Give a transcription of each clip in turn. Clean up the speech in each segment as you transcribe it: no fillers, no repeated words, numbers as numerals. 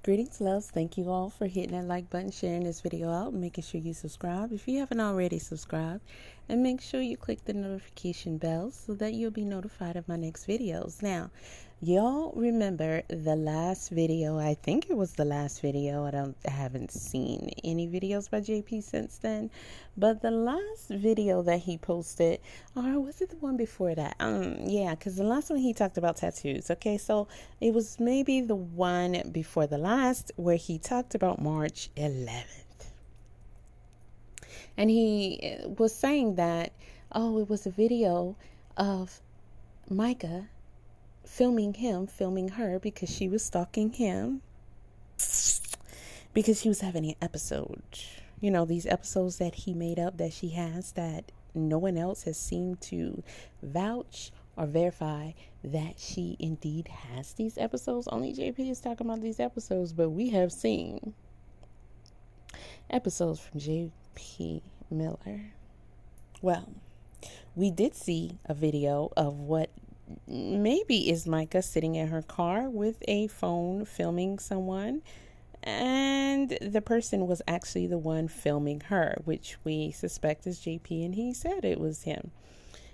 Greetings, loves. Thank you all for hitting that like button, sharing this video out, and making sure you subscribe if you haven't already subscribed. And make sure you click the notification bell so that you'll be notified of my next videos. Now, y'all remember the last video, I think it was the last video. I haven't seen any videos by JP since then. But the last video that he posted, or was it the one before that? Yeah, because the last one he talked about tattoos. Okay, so it was maybe the one before the last where he talked about March 11th. And he was saying that, it was a video of Mica filming her because she was stalking him because she was having an episode. You know, these episodes that he made up that she has that no one else has seemed to vouch or verify that she indeed has these episodes. Only JP is talking about these episodes, but we have seen episodes from JP Miller. Well, we did see a video of what maybe is Mica sitting in her car with a phone filming someone, and the person was actually the one filming her, which we suspect is JP, and he said it was him.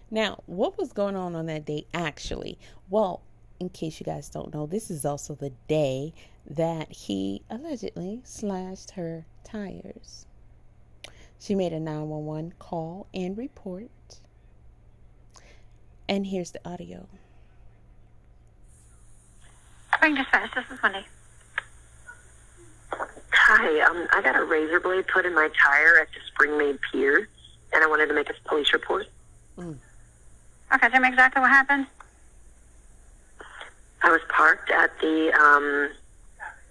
Now, what was going on that day actually? Well, in case you guys don't know, this is also the day that he allegedly slashed her tires. She made a 911 call and report. And here's the audio. Spring Dispatch, this is Wendy. Hi, I got a razor blade put in my tire at the Spring Pier, and I wanted to make a police report. Okay, tell me exactly what happened. I was parked at the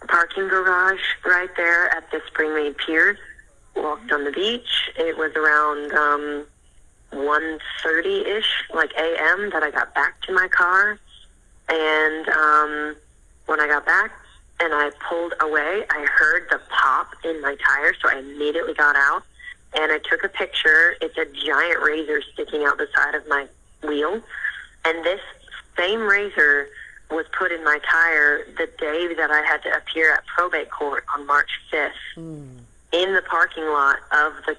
parking garage right there at the Spring Pier. Walked on the beach. It was around 1:30-ish, like a.m., that I got back to my car. And when I got back and I pulled away, I heard the pop in my tire, so I immediately got out. And I took a picture. It's a giant razor sticking out the side of my wheel. And this same razor was put in my tire the day that I had to appear at probate court on March 5th. In the parking lot of the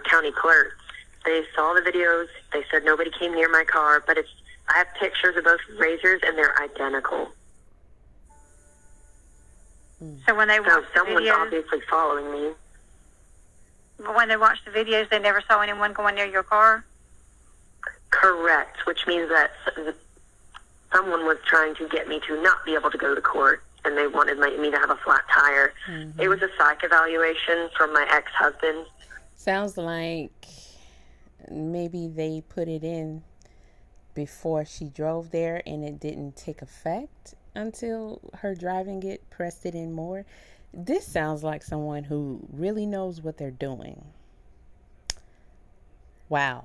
county clerk. They saw the videos. They said nobody came near my car, but I have pictures of both razors, and they're identical. So when they watched the someone's videos, obviously following me. but when they watched the videos, they never saw anyone going near your car? Correct, which means that someone was trying to get me to not be able to go to court, and they wanted me to have a flat tire. It was a psych evaluation from my ex-husband. Sounds like maybe they put it in before she drove there and it didn't take effect until her driving it pressed it in more. This sounds like someone who really knows what they're doing. Wow.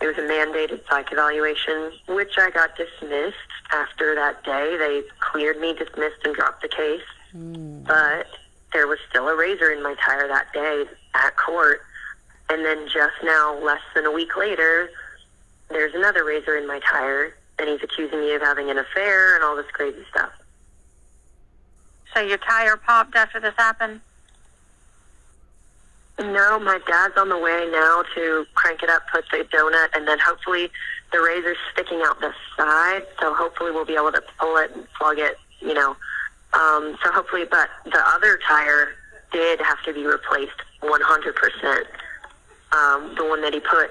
It was a mandated psych evaluation, which I got dismissed after that day. They cleared me, dismissed, and dropped the case. But there was still a razor in my tire that day at court. And then just now, less than a week later, there's another razor in my tire, and he's accusing me of having an affair and all this crazy stuff. So your tire popped after this happened? No, my dad's on the way now to crank it up, put the donut, and then hopefully the razor's sticking out the side, so hopefully we'll be able to pull it and plug it, So hopefully, but the other tire did have to be replaced 100%. The one that he put,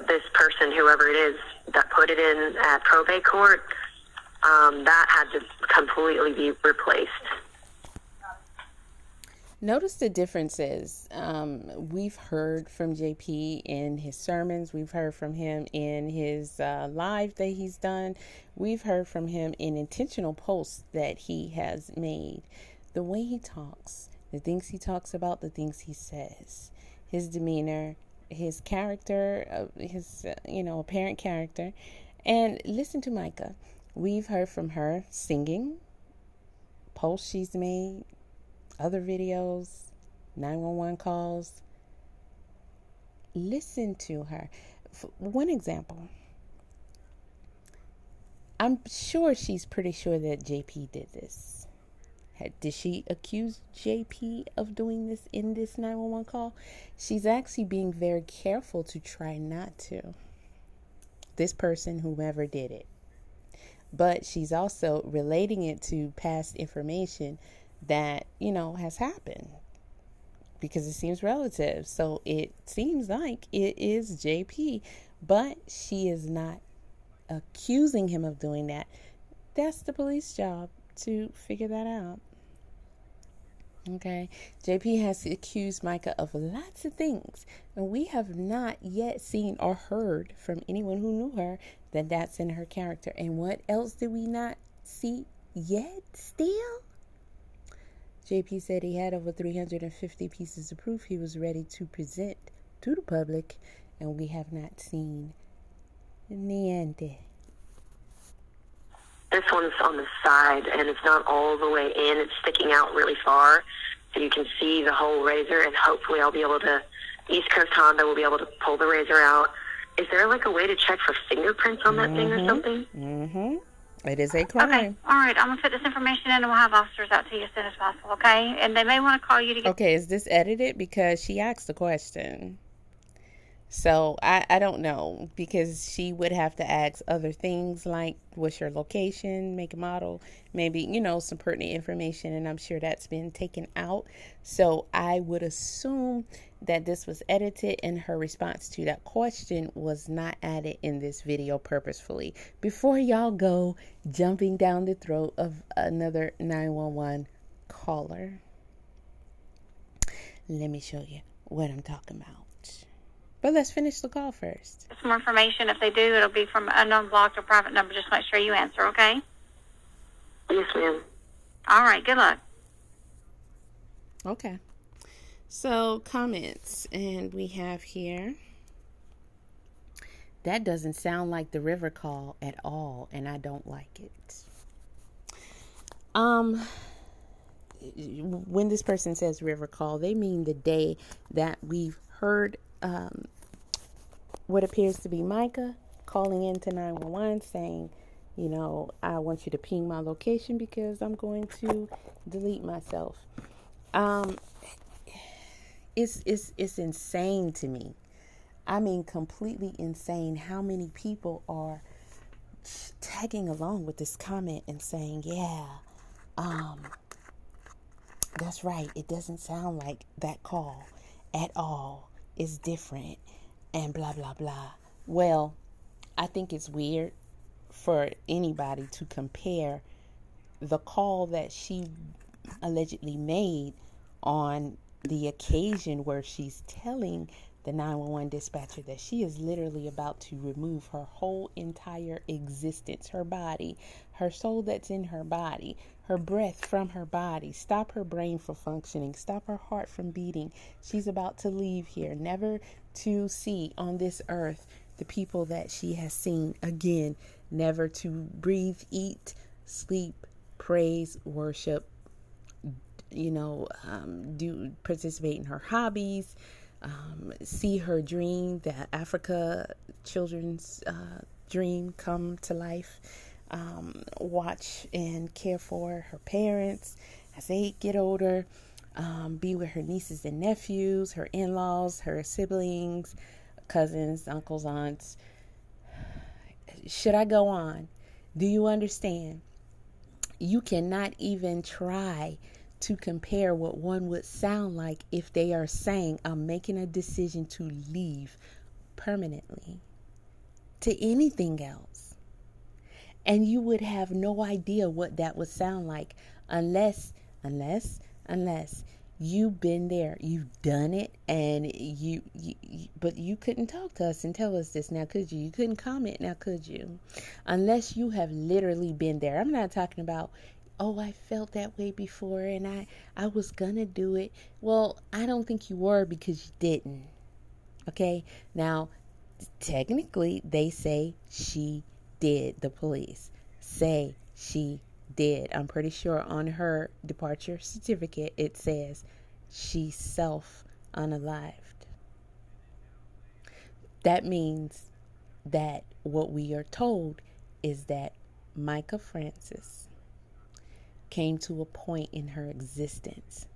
this person, whoever it is, that put it in at probate court, that had to completely be replaced. Notice the differences. We've heard from JP in his sermons. We've heard from him in his live that he's done. We've heard from him in intentional posts that he has made. The way he talks, the things he talks about, the things he says, his demeanor, his character, his apparent character. And listen to Mica. We've heard from her singing, posts she's made, other videos, 911 calls. Listen to her. One example. I'm sure she's pretty sure that JP did this. Did she accuse JP of doing this in this 911 call? She's actually being very careful to try not to. This person, whomever did it. But she's also relating it to past information that, has happened. Because it seems relative. So it seems like it is JP. But she is not accusing him of doing that. That's the police job to figure that out. Okay, JP has accused Mica of lots of things, and we have not yet seen or heard from anyone who knew her that that's in her character. And what else did we not see yet still? JP said he had over 350 pieces of proof he was ready to present to the public, and we have not seen niente. This one's on the side, and it's not all the way in. It's sticking out really far, so you can see the whole razor, and hopefully I'll be able to, East Coast Honda will be able to pull the razor out. Is there, like, a way to check for fingerprints on that thing or something? Mm-hmm. It is a crime. Okay, all right. I'm going to put this information in, and we'll have officers out to you as soon as possible, okay? And they may want to call you to get... Okay, is this edited? Because she asked the question. So I don't know, because she would have to ask other things like what's your location, make a model, maybe, some pertinent information, and I'm sure that's been taken out. So I would assume that this was edited and her response to that question was not added in this video purposefully. Before y'all go jumping down the throat of another 911 caller, let me show you what I'm talking about. But let's finish the call first. Some more information. If they do, it'll be from an unknown blocked or private number. Just make sure you answer, okay? Yes, ma'am. All right, good luck. Okay. So, comments. And we have here, that doesn't sound like the river call at all, and I don't like it. When this person says river call, they mean the day that we've heard what appears to be Mica calling into 911 saying, I want you to ping my location because I'm going to delete myself. It's insane to me. I mean, completely insane how many people are tagging along with this comment and saying, that's right. It doesn't sound like that call at all. It's different and blah, blah, blah. Well, I think it's weird for anybody to compare the call that she allegedly made on the occasion where she's telling the 911 dispatcher that she is literally about to remove her whole entire existence, her body, her soul that's in her body, her breath from her body, stop her brain from functioning, stop her heart from beating. She's about to leave here, never to see on this earth the people that she has seen again, never to breathe, eat, sleep, praise, worship, participate in her hobbies, see her dream, the Africa children's dream come to life, watch and care for her parents as they get older, be with her nieces and nephews, her in-laws, her siblings, cousins, uncles, aunts. Should I go on? Do you understand? You cannot even try to compare what one would sound like if they are saying, I'm making a decision to leave permanently, to anything else. And you would have no idea what that would sound like unless you've been there, you've done it, and but you couldn't talk to us and tell us this now, could you? You couldn't comment now, could you? Unless you have literally been there. I'm not talking about, oh, I felt that way before and I was gonna do it. Well, I don't think you were, because you didn't. Okay? Now, technically, they say she did. The police say she did. I'm pretty sure on her departure certificate it says she self-unalived. That means that what we are told is that Mica Francis came to a point in her existence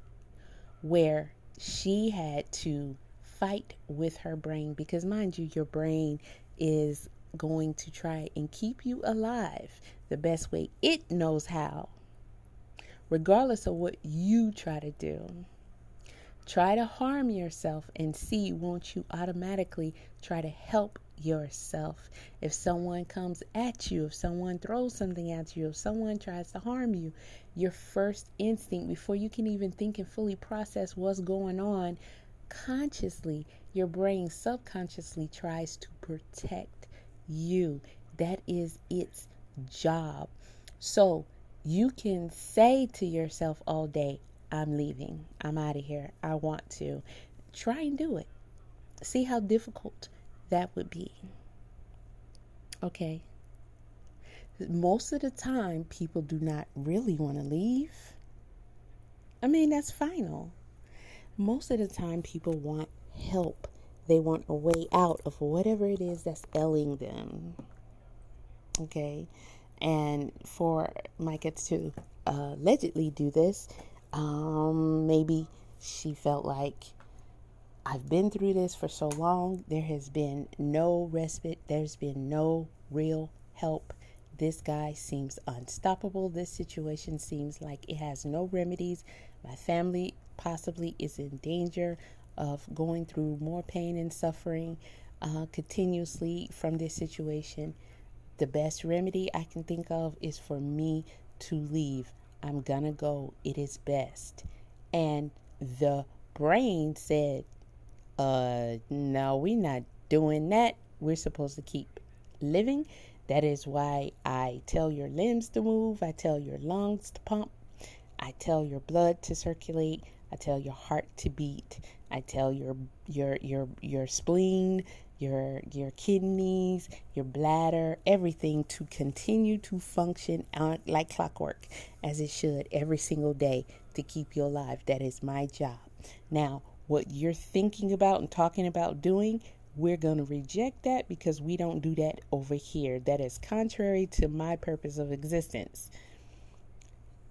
where she had to fight with her brain, because mind you, your brain is going to try and keep you alive the best way it knows how, regardless of what you try to do. Try to harm yourself and see, won't you automatically try to help yourself? If someone comes at you, if someone throws something at you, if someone tries to harm you, your first instinct, before you can even think and fully process what's going on, consciously, your brain subconsciously tries to protect you. That is its job. So you can say to yourself all day, I'm leaving. I'm out of here. I want to. Try and do it. See how difficult that would be. Okay. Most of the time, people do not really want to leave. I mean, that's final. Most of the time, people want help. They want a way out of whatever it is that's ailing them. Okay. And for Mica to allegedly do this, maybe she felt like, I've been through this for so long. There has been no respite. There's been no real help. This guy seems unstoppable. This situation seems like it has no remedies. My family possibly is in danger of going through more pain and suffering continuously from this situation. The best remedy I can think of is for me to leave. I'm gonna go. It is best. And the brain said, no, we're not doing that. We're supposed to keep living. That is why I tell your limbs to move. I tell your lungs to pump. I tell your blood to circulate. I tell your heart to beat. I tell your spleen, your kidneys, your bladder, everything to continue to function like clockwork, as it should, every single day to keep you alive. That is my job. Now, what you're thinking about and talking about doing, we're going to reject that, because we don't do that over here. That is contrary to my purpose of existence.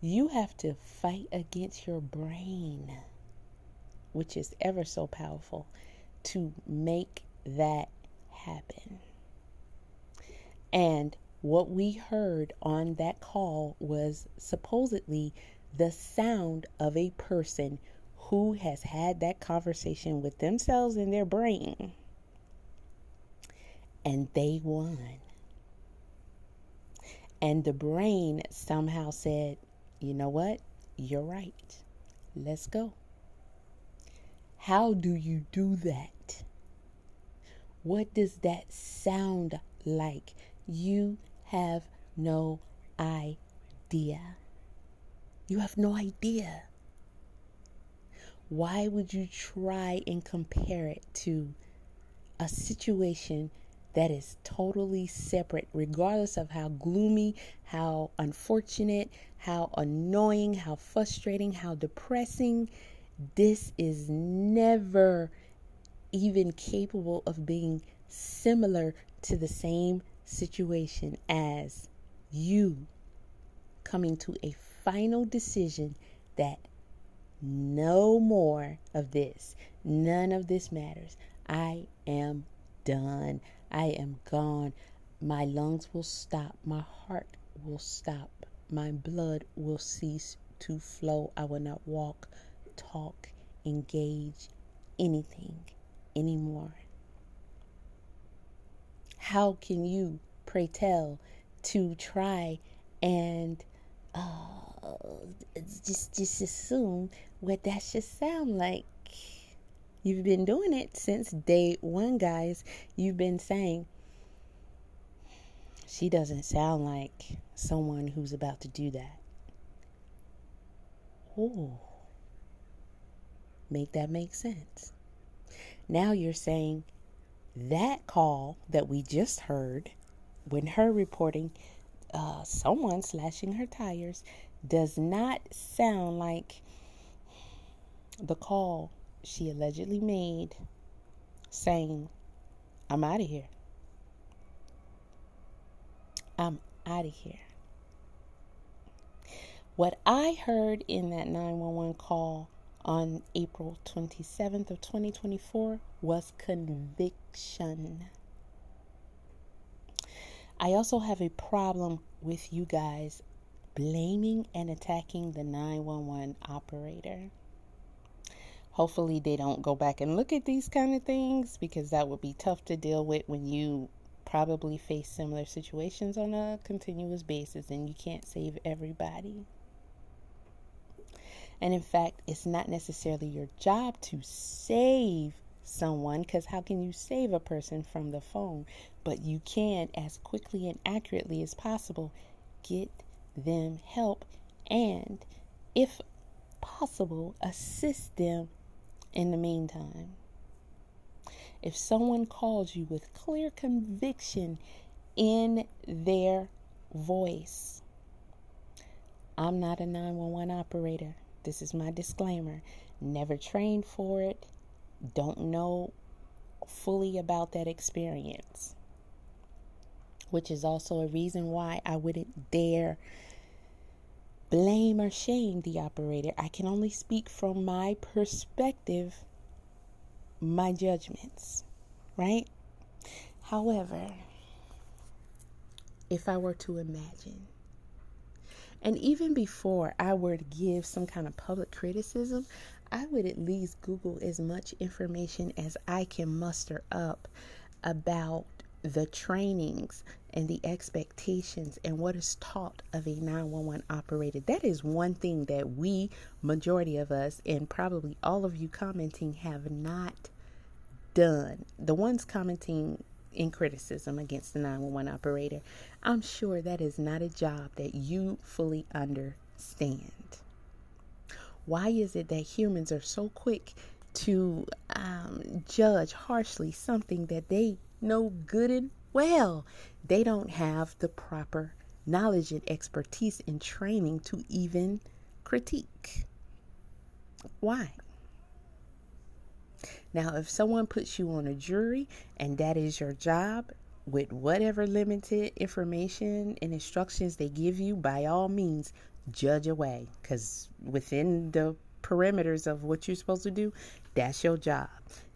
You have to fight against your brain, which is ever so powerful, to make that happen. And what we heard on that call was supposedly the sound of a person who has had that conversation with themselves in their brain, and they won. And the brain somehow said, you know what? You're right. Let's go. How do you do that? What does that sound like? You have no idea. You have no idea. Why would you try and compare it to a situation that is totally separate, regardless of how gloomy, how unfortunate, how annoying, how frustrating, how depressing? This is never even capable of being similar to the same situation as you coming to a final decision that no more of this, none of this matters. I am done. I am gone. My lungs will stop. My heart will stop. My blood will cease to flow. I will not walk, talk, engage, anything anymore. How can you, pray tell, to try and just assume what that should sound like? You've been doing it since day one, guys. You've been saying, she doesn't sound like someone who's about to do that. Oh, make that make sense. Now you're saying that call that we just heard, when her reporting someone slashing her tires, does not sound like the call she allegedly made saying, I'm out of here. I'm out of here. What I heard in that 911 call on April 27th of 2024 was conviction. I also have a problem with you guys blaming and attacking the 911 operator. Hopefully they don't go back and look at these kind of things, because that would be tough to deal with when you probably face similar situations on a continuous basis and you can't save everybody. And in fact, it's not necessarily your job to save someone, because how can you save a person from the phone? But you can, as quickly and accurately as possible, get them help and, if possible, assist them in the meantime. If someone calls you with clear conviction in their voice, I'm not a 911 operator. This is my disclaimer. Never trained for it. Don't know fully about that experience. Which is also a reason why I wouldn't dare blame or shame the operator. I can only speak from my perspective, my judgments, right? However, if I were to imagine, and even before I were to give some kind of public criticism, I would at least Google as much information as I can muster up about the trainings and the expectations and what is taught of a 911 operator. That is one thing that we, majority of us, and probably all of you commenting, have not done. The ones commenting in criticism against the 911 operator, I'm sure that is not a job that you fully understand. Why is it that humans are so quick to judge harshly something that they know good and well they don't have the proper knowledge and expertise and training to even critique? Why? Now, if someone puts you on a jury and that is your job, with whatever limited information and instructions they give you, by all means, judge away, because within the perimeters of what you're supposed to do, that's your job.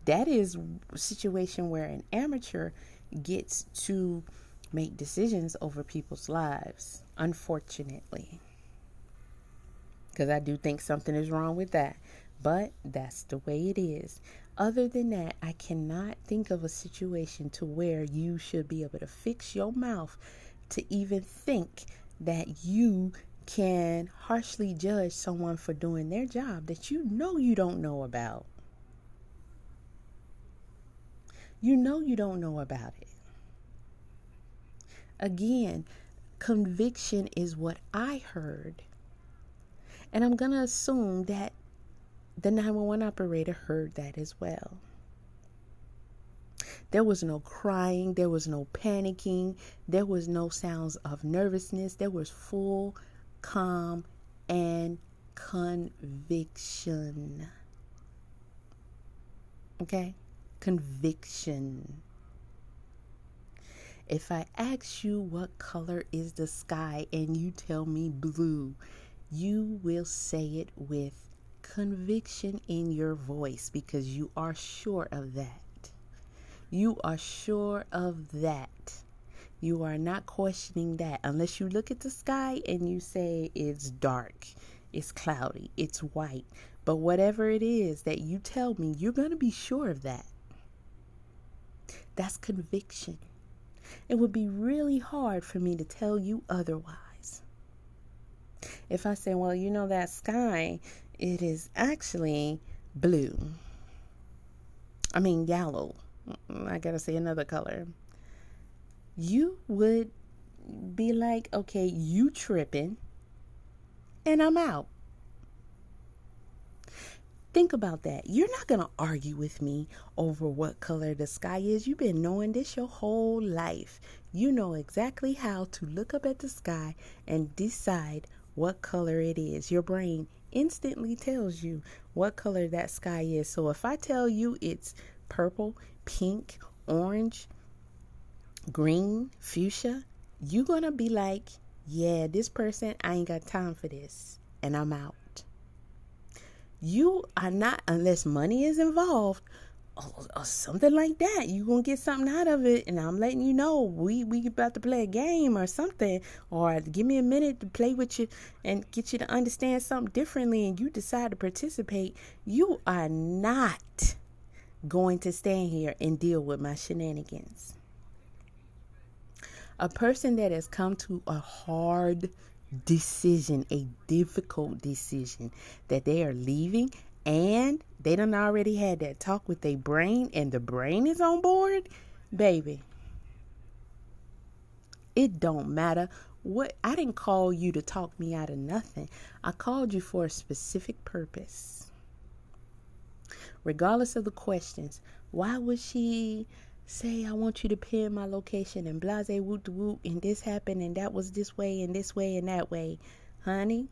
That is a situation where an amateur gets to make decisions over people's lives, unfortunately, because I do think something is wrong with that, but that's the way it is. Other than that, I cannot think of a situation to where you should be able to fix your mouth to even think that you can harshly judge someone for doing their job that you know you don't know about. You know you don't know about it. Again, conviction is what I heard. And I'm going to assume that the 911 operator heard that as well. There was no crying. There was no panicking. There was no sounds of nervousness. There was full calm and conviction. Okay? Conviction. If I ask you what color is the sky and you tell me blue, you will say it with conviction in your voice, because you are sure of that. You are sure of that. You are not questioning that, unless you look at the sky and you say it's dark, it's cloudy, it's white. But whatever it is that you tell me, you're going to be sure of that. That's conviction. It would be really hard for me to tell you otherwise. If I say, well, you know, that sky, it is actually blue. I mean, yellow. I gotta say another color. You would be like, okay, you tripping, and I'm out. Think about that. You're not going to argue with me over what color the sky is. You've been knowing this your whole life. You know exactly how to look up at the sky and decide what color it is. Your brain instantly tells you what color that sky is. So if I tell you it's purple, pink, orange, green, fuchsia, you're going to be like, yeah, this person, I ain't got time for this, and I'm out. You are not, unless money is involved, or something like that. You gonna get something out of it, and I'm letting you know we about to play a game or something, or give me a minute to play with you and get you to understand something differently, and you decide to participate. You are not going to stand here and deal with my shenanigans. A person that has come to a hard decision, a difficult decision, that they are leaving, and they done already had that talk with their brain, and the brain is on board, baby, it don't matter what. I didn't call you to talk me out of nothing. I called you for a specific purpose. Regardless of the questions, why would she say, I want you to pin my location and blase woot woot, and this happened and that was this way and that way? Honey,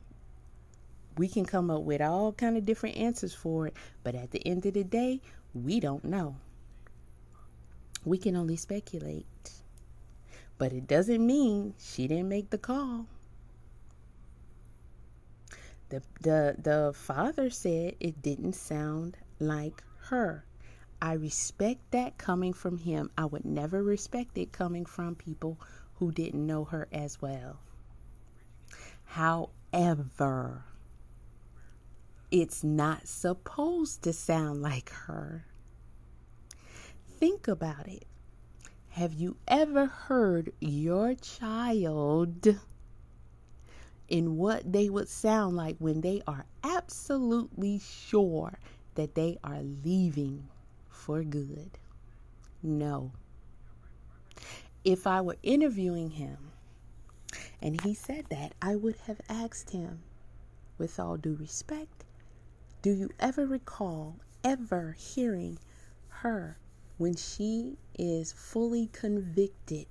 we can come up with all kind of different answers for it, but at the end of the day, we don't know. We can only speculate. But it doesn't mean she didn't make the call. The father said it didn't sound like her. I respect that coming from him. I would never respect it coming from people who didn't know her as well. However, it's not supposed to sound like her. Think about it. Have you ever heard your child in what they would sound like when they are absolutely sure that they are leaving for good? No. If I were interviewing him and he said that, I would have asked him, with all due respect, do you ever recall ever hearing her when she is fully convicted?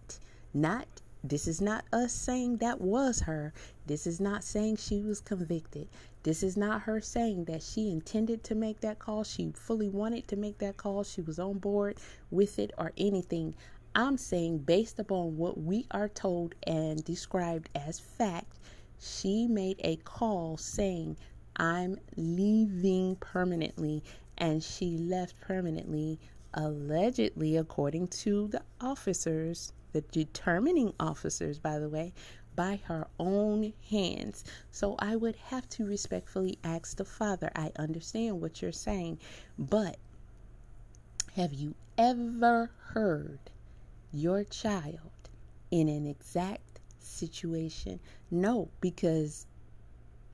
This is not us saying that was her. This is not saying she was convicted. This is not her saying that she intended to make that call. She fully wanted to make that call. She was on board with it or anything. I'm saying based upon what we are told and described as fact, she made a call saying, I'm leaving permanently, and she left permanently, allegedly, according to the officers, the determining officers, by the way, by her own hands. So I would have to respectfully ask the father, I understand what you're saying, but have you ever heard your child in an exact situation? No, because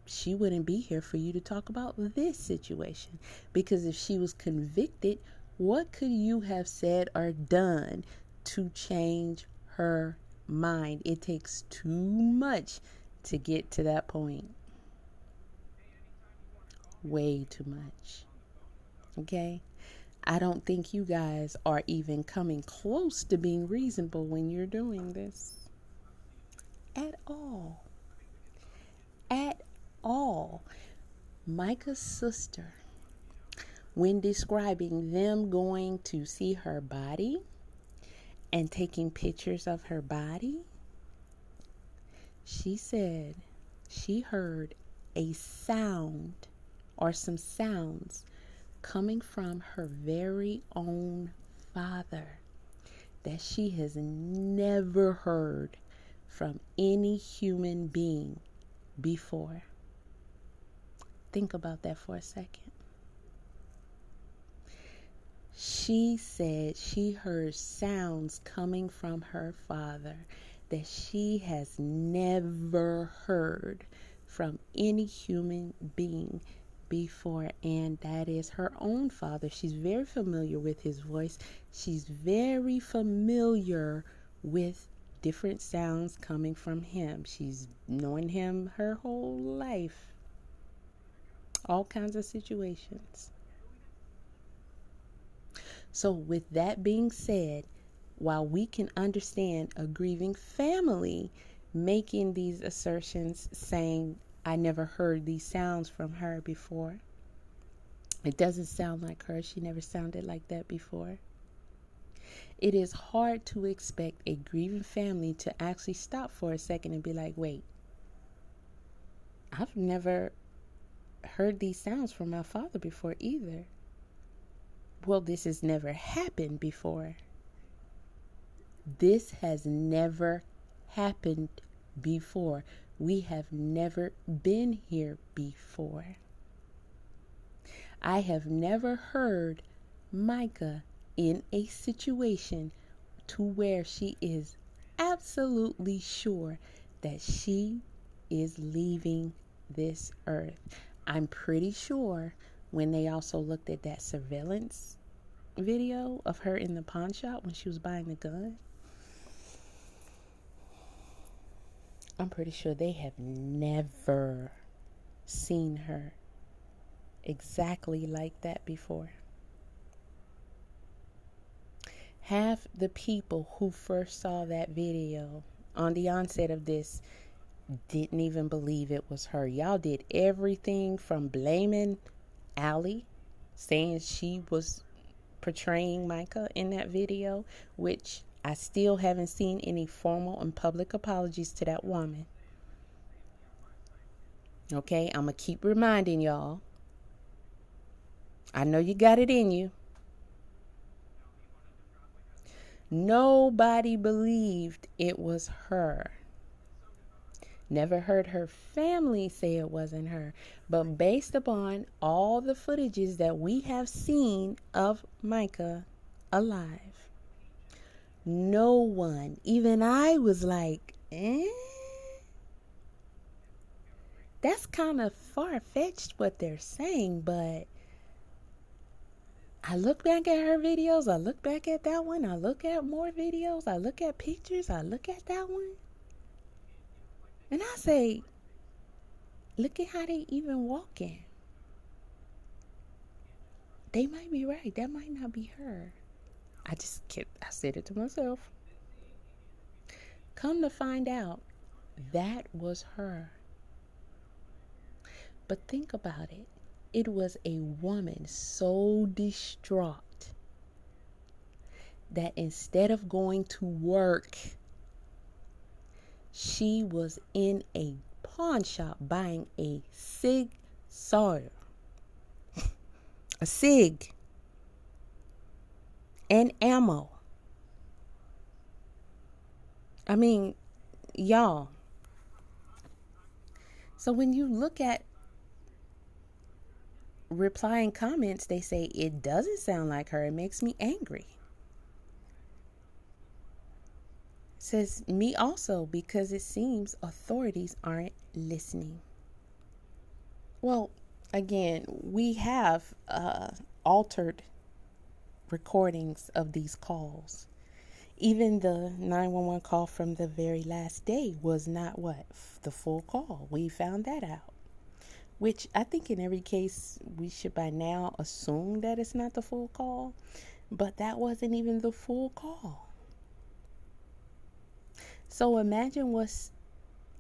she wouldn't be here for you to talk about this situation. Because if she was convicted, what could you have said or done to change her mind? It takes too much to get to that point. Way too much. Okay? I don't think you guys are even coming close to being reasonable when you're doing this. At all. At all. Mica's sister, when describing them going to see her body and taking pictures of her body, she said she heard a sound or some sounds coming from her very own father that she has never heard from any human being before. Think about that for a second. She said she heard sounds coming from her father that she has never heard from any human being before, and that is her own father. She's very familiar with his voice. She's very familiar with different sounds coming from him. She's known him her whole life. All kinds of situations. So with that being said, while we can understand a grieving family making these assertions saying, I never heard these sounds from her before. It doesn't sound like her. She never sounded like that before. It is hard to expect a grieving family to actually stop for a second and be like, wait, I've never heard these sounds from my father before either. Well, this has never happened before. This has never happened before. We have never been here before. I have never heard Mica in a situation to where she is absolutely sure that she is leaving this earth. I'm pretty sure when they also looked at that surveillance video of her in the pawn shop when she was buying the gun, I'm pretty sure they have never seen her exactly like that before. Half the people who first saw that video on the onset of this didn't even believe it was her. Y'all did everything from blaming Allie, saying she was portraying Mica in that video, which I still haven't seen any formal and public apologies to that woman. Okay, I'm going to keep reminding y'all. I know you got it in you. Nobody believed it was her. Never heard her family say it wasn't her. But based upon all the footages that we have seen of Mica alive, no one, even I was like, that's kind of far-fetched what they're saying, but I look back at her videos, I look back at that one, I look at more videos, I look at pictures, I look at that one, and I say, look at how they even walking. They might be right. That might not be her. I said it to myself. Come to find out, that was her. But think about it. It was a woman so distraught that instead of going to work, she was in a pawn shop buying a SIG Sauer. A SIG. And ammo. I mean, y'all. So when you look at replying comments, they say it doesn't sound like her. It makes me angry. It says me also, because it seems authorities aren't listening. Well, again, we have altered recordings of these calls. Even the 911 call from the very last day was not the full call. We found that out. Which I think in every case we should by now assume that it's not the full call. But that wasn't even the full call. So imagine what's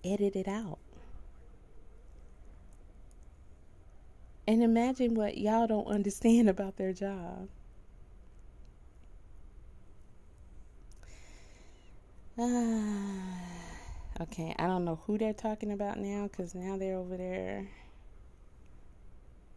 edited out. And imagine what y'all don't understand about their job. Okay, I don't know who they're talking about now, because now they're over there.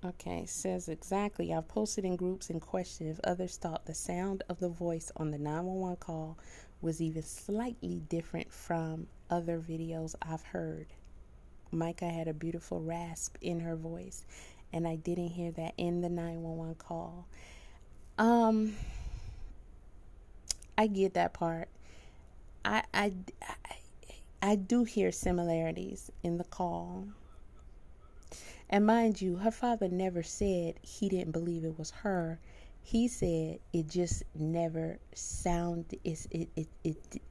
Okay, says exactly. I've posted in groups and questioned if others thought the sound of the voice on the 911 call was even slightly different from other videos I've heard. Mica had a beautiful rasp in her voice, and I didn't hear that in the 911 call. I get that part. I do hear similarities in the call. And mind you, her father never said he didn't believe it was her. He said it just never sounded,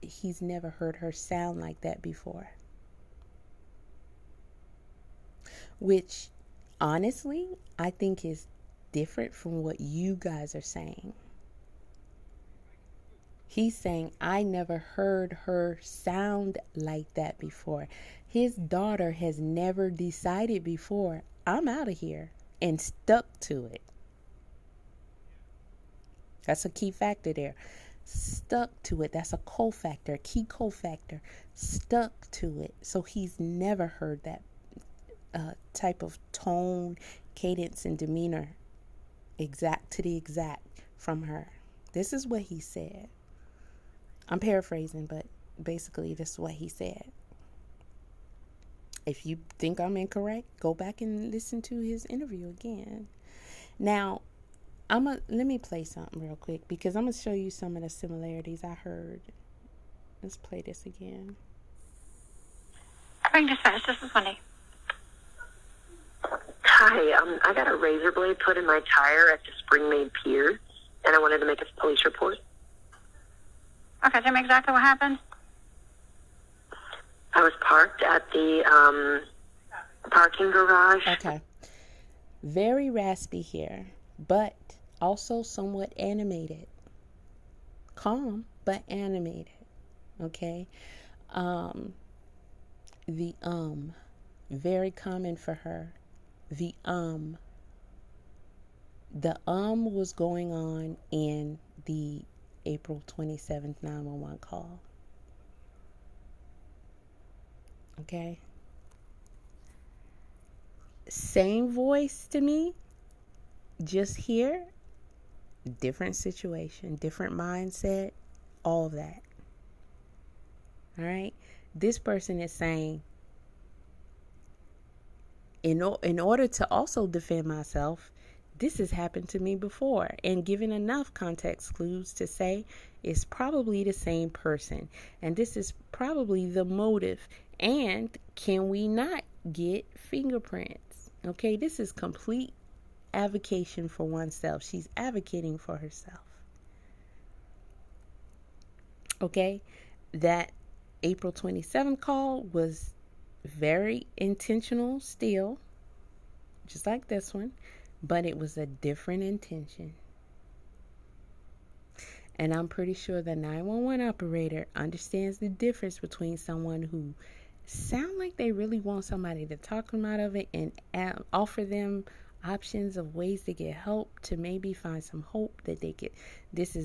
he's never heard her sound like that before. Which, honestly, I think is different from what you guys are saying. He's saying, I never heard her sound like that before. His daughter has never decided before, I'm out of here, and stuck to it. That's a key factor there. stuck to it. That's a cofactor, a key cofactor. Stuck to it. So he's never heard that type of tone, cadence, and demeanor exact to the exact from her. This is what he said. I'm paraphrasing, but basically this is what he said. If you think I'm incorrect, go back and listen to his interview again. Now, let me play something real quick because I'm going to show you some of the similarities I heard. Let's play this again. Spring Dispatch, this is Wendy. Hi, I got a razor blade put in my tire at the Spring Maid Pier, and I wanted to make a police report. Okay, tell me exactly what happened. I was parked at the parking garage. Okay. Very raspy here, but also somewhat animated. Calm, but animated. Okay. The very common for her. The was going on in the April 27th 911 call. Okay. Same voice to me, just here, different situation, different mindset, all of that. All right. This person is saying, in order to also defend myself, this has happened to me before, and given enough context clues to say it's probably the same person, and this is probably the motive. And can we not get fingerprints? Okay, this is complete advocation for oneself. She's advocating for herself. Okay, that April 27th call was very intentional still, just like this one, but it was a different intention. And I'm pretty sure the 911 operator understands the difference between someone who sound like they really want somebody to talk them out of it and offer them options of ways to get help, to maybe find some hope that they could, this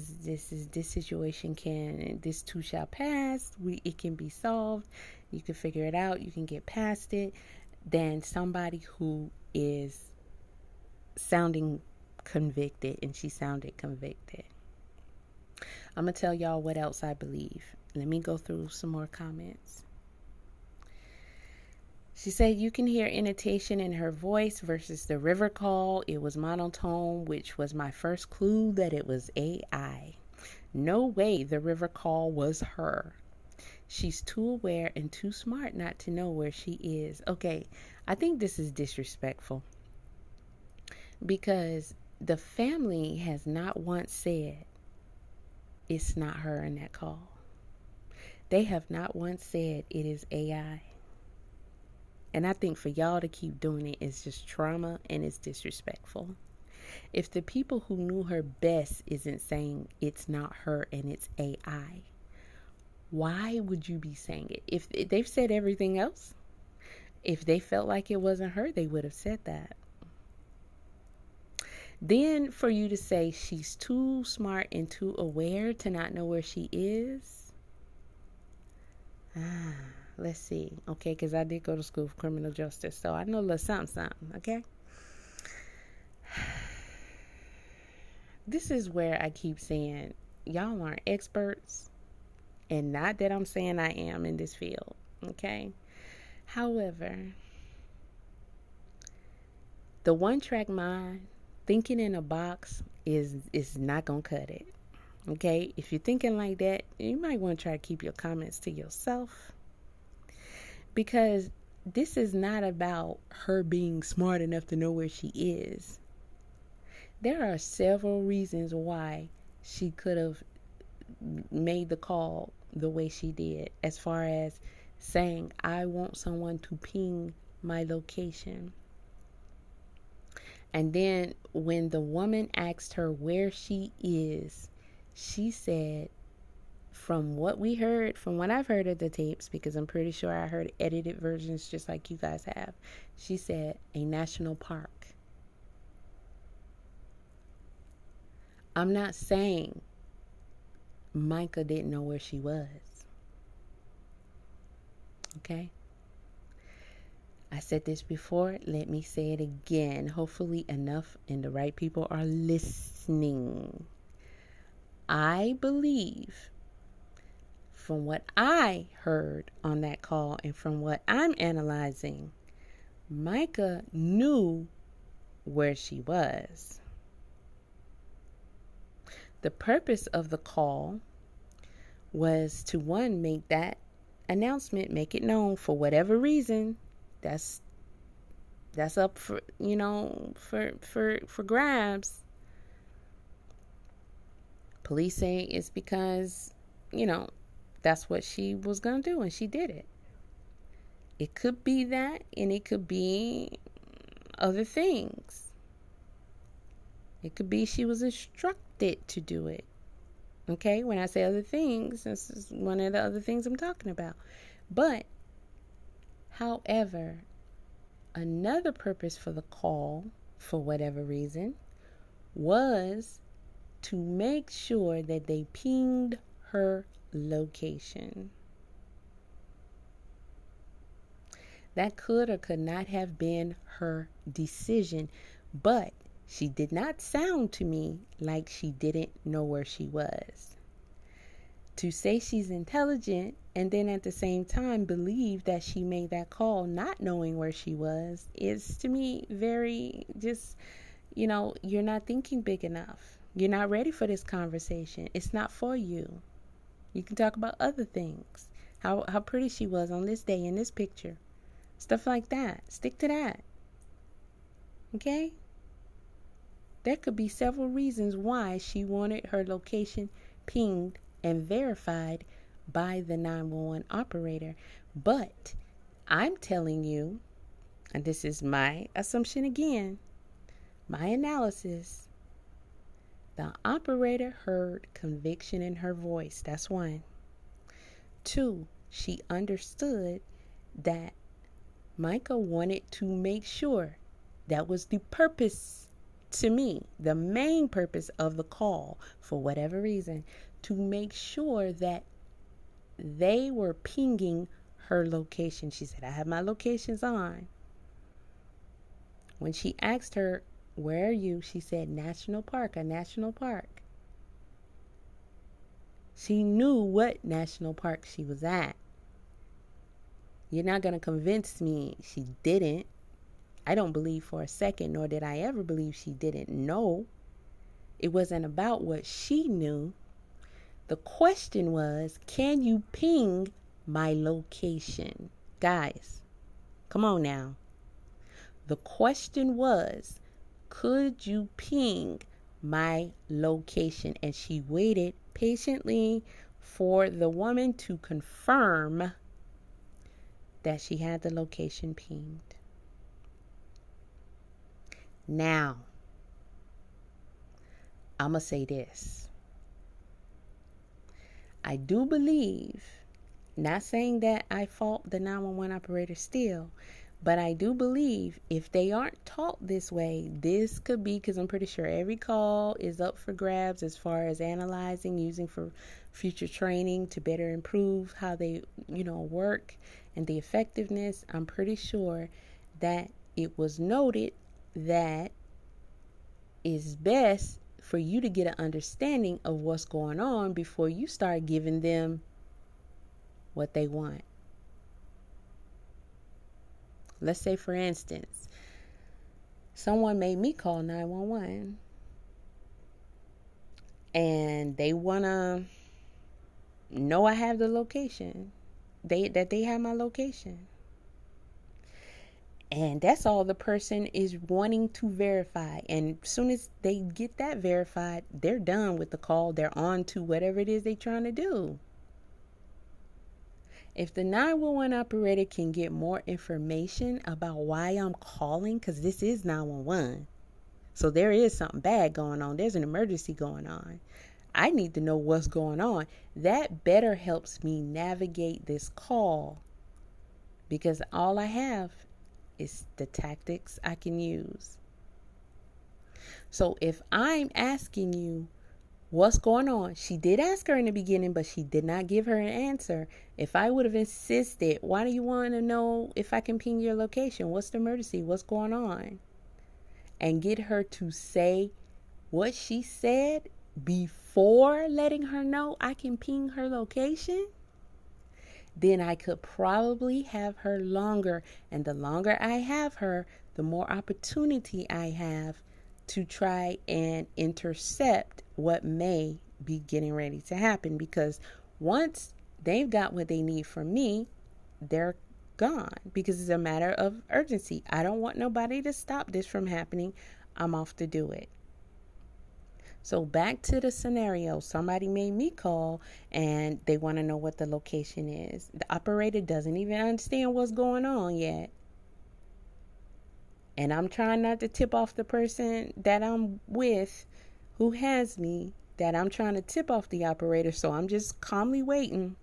situation this too shall pass, it can be solved, you can figure it out, you can get past it, than somebody who is sounding convicted, and she sounded convicted. I'm gonna tell y'all what else I believe. Let me go through some more comments. She said you can hear intonation in her voice versus the river call. It was monotone, which was my first clue that it was AI. No way the river call was her. She's too aware and too smart not to know where she is. Okay, I think this is disrespectful because the family has not once said it's not her in that call. They have not once said it is AI. And I think for y'all to keep doing it is just trauma and it's disrespectful. If the people who knew her best isn't saying it's not her and it's AI, why would you be saying it? If they've said everything else, if they felt like it wasn't her, they would have said that. Then for you to say she's too smart and too aware to not know where she is. Let's see. Okay, because I did go to school for criminal justice, so I know a little something, okay? This is where I keep saying, y'all aren't experts, and not that I'm saying I am in this field, okay? However, the one-track mind, thinking in a box, is not going to cut it, okay? If you're thinking like that, you might want to try to keep your comments to yourself. Because this is not about her being smart enough to know where she is. There are several reasons why she could have made the call the way she did, as far as saying, I want someone to ping my location. And then when the woman asked her where she is, she said, from what we heard, from what I've heard of the tapes, because I'm pretty sure I heard edited versions just like you guys have, she said a national park. I'm not saying Mica didn't know where she was. Okay? I said this before. Let me say it again. Hopefully enough and the right people are listening. I believe, from what I heard on that call and from what I'm analyzing, Mica knew where she was. The purpose of the call was to, one, make that announcement, make it known. For whatever reason, that's up for, for grabs. Police say it's because, that's what she was going to do, and she did it. It could be that, and it could be other things. It could be she was instructed to do it. Okay, when I say other things, this is one of the other things I'm talking about. But, however, another purpose for the call, for whatever reason, was to make sure that they pinged her location. That could or could not have been her decision, but she did not sound to me like she didn't know where she was. To say she's intelligent and then at the same time believe that she made that call not knowing where she was is, to me, very just, you're not thinking big enough. You're not ready for this conversation. It's not for you. You can talk about other things. How pretty she was on this day in this picture. Stuff like that. Stick to that. Okay? There could be several reasons why she wanted her location pinged and verified by the 911 operator. But I'm telling you, and this is my assumption again, my analysis, the operator heard conviction in her voice. That's one. Two, she understood that Mica wanted to make sure. That was the purpose, to me, the main purpose of the call, for whatever reason, to make sure that they were pinging her location. She said, I have my locations on. When she asked her, where are you? She said, National Park, a national park. She knew what national park she was at. You're not going to convince me she didn't. I don't believe for a second, nor did I ever believe she didn't know. It wasn't about what she knew. The question was, can you ping my location? Guys, come on now. The question was, could you ping my location? And she waited patiently for the woman to confirm that she had the location pinged. Now, I'm going to say this. I do believe, not saying that I fault the 911 operator still, but I do believe if they aren't taught this way, this could be, because I'm pretty sure every call is up for grabs as far as analyzing, using for future training to better improve how they, work and the effectiveness. I'm pretty sure that it was noted that it's best for you to get an understanding of what's going on before you start giving them what they want. Let's say, for instance, someone made me call 911 and they want to know I have the location, that they have my location. And that's all the person is wanting to verify. And as soon as they get that verified, they're done with the call. They're on to whatever it is they're trying to do. If the 911 operator can get more information about why I'm calling, because this is 911, so there is something bad going on. There's an emergency going on. I need to know what's going on. That better helps me navigate this call, because all I have is the tactics I can use. So if I'm asking you, What's going on? She did ask her in the beginning, but she did not give her an answer. If I would have insisted, why do you want to know if I can ping your location? What's the emergency? What's going on? And get her to say what she said before letting her know I can ping her location, then I could probably have her longer. And the longer I have her, the more opportunity I have to try and intercept what may be getting ready to happen. Because once they've got what they need from me, they're gone, because it's a matter of urgency. I don't want nobody to stop this from happening. I'm off to do it. So back to the scenario. Somebody made me call and they want to know what the location is. The operator doesn't even understand what's going on yet. And I'm trying not to tip off the person that I'm with who has me, that I'm trying to tip off the operator. So I'm just calmly waiting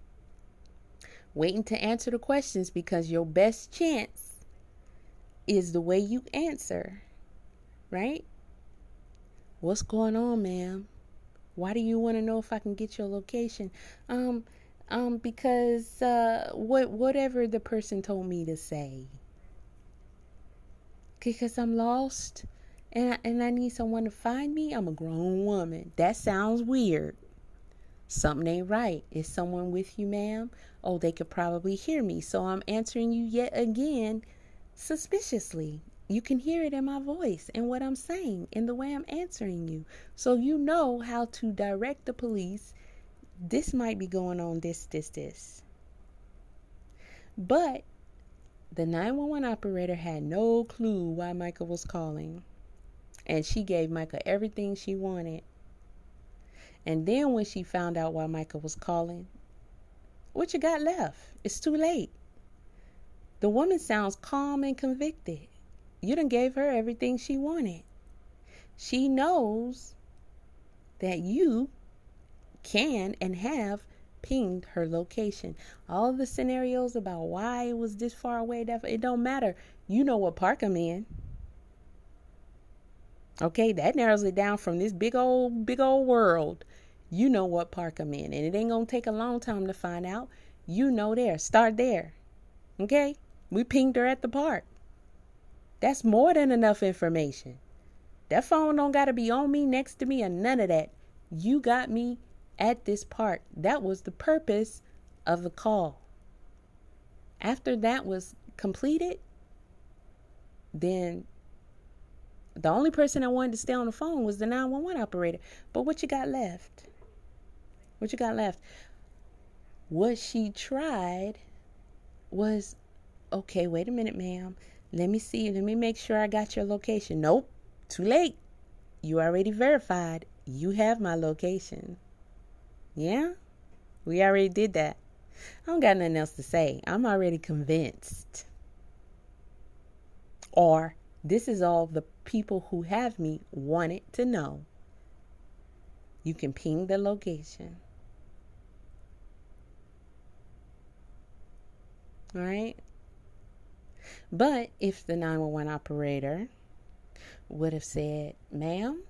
to answer the questions, because your best chance is the way you answer, right? What's going on, ma'am? Why do you want to know if I can get your location? Because whatever the person told me to say. Because I'm lost and I need someone to find me. I'm a grown woman. That sounds weird. Something ain't right. Is someone with you, ma'am? Oh, they could probably hear me. So I'm answering you yet again suspiciously. You can hear it in my voice and what I'm saying and the way I'm answering you. So you know how to direct the police. This might be going on, this. But the 911 operator had no clue why Mica was calling. And she gave Mica everything she wanted. And then when she found out why Mica was calling, what you got left? It's too late. The woman sounds calm and convicted. You done gave her everything she wanted. She knows that you can and have pinged her location. All the scenarios about why it was this far away, it don't matter. You know what park I'm in. Okay, that narrows it down from this big old world. You know what park I'm in, and it ain't gonna take a long time to find out. You know there. Start there. Okay? We pinged her at the park. That's more than enough information. That phone don't gotta be on me, next to me, or none of that. You got me at this park. That was the purpose of the call. After that was completed, then the only person that wanted to stay on the phone was the 911 operator. But what you got left? What she tried was, okay, wait a minute, ma'am. Let me see. Let me make sure I got your location. Nope. Too late. You already verified. You have my location. Yeah? We already did that. I don't got nothing else to say. I'm already convinced. Or this is all the people who have me wanted to know. You can ping the location. All right? But if the 911 operator would have said, "Ma'am,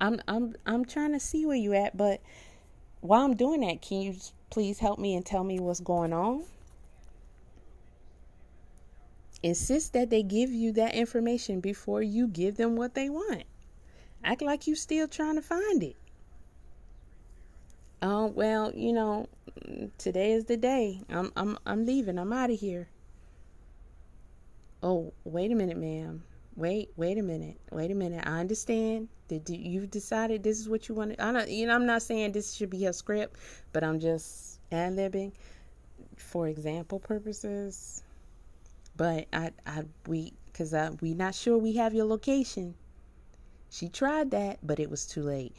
I'm trying to see where you at, but while I'm doing that, can you please help me and tell me what's going on?" Insist that they give you that information before you give them what they want. Act like you still trying to find it. Oh, well, today is the day. I'm leaving. I'm out of here. Oh, wait a minute, ma'am. Wait a minute. I understand that you've decided this is what you want. I'm not saying this should be a script, but I'm just ad-libbing for example purposes. But we not sure we have your location. She tried that, but it was too late.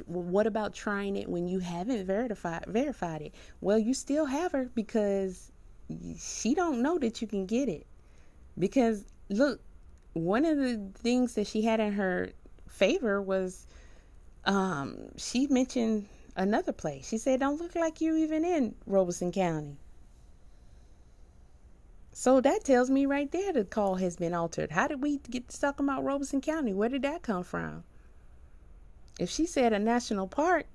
What about trying it when you haven't verified it? Well, you still have her, because she don't know that you can get it. Because look, one of the things that she had in her favor was she mentioned another place. She said, "Don't look like you even in Robeson County." So that tells me right there the call has been altered. How did we get to talking about Robeson County? Where did that come from? If she said a national park,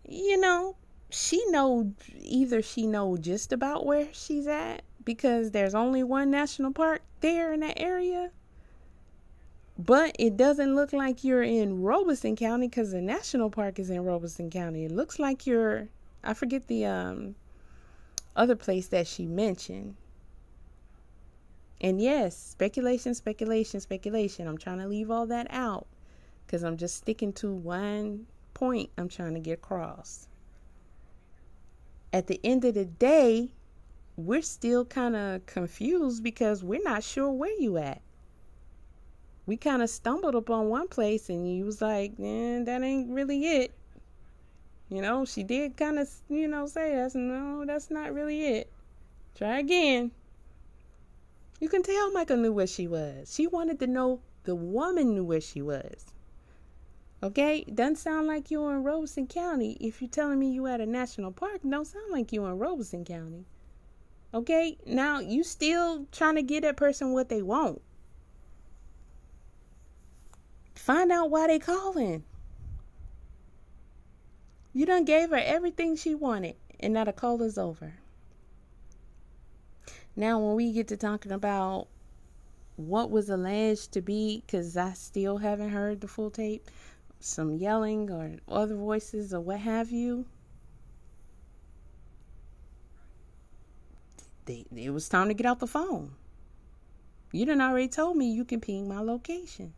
you know, either she know just about where she's at because there's only one national park there in that area, but it doesn't look like you're in Robeson County because the national park is in Robeson County. It looks like I forget the other place that she mentioned. And yes, speculation. I'm trying to leave all that out because I'm just sticking to one point I'm trying to get across. At the end of the day, we're still kind of confused because we're not sure where you at. We kind of stumbled upon one place and you was like, that ain't really it. You know, she did kind of, say that's not really it. Try again. You can tell Mica knew where she was. She wanted to know the woman knew where she was. Okay? Doesn't sound like you're in Robeson County. If you're telling me you at a national park, don't sound like you're in Robeson County. Okay? Now, you still trying to get that person what they want. Find out why they calling. You done gave her everything she wanted, and now the call is over. Now, when we get to talking about what was alleged to be, because I still haven't heard the full tape, some yelling or other voices or what have you, it was time to get out the phone. You done already told me you can ping my location.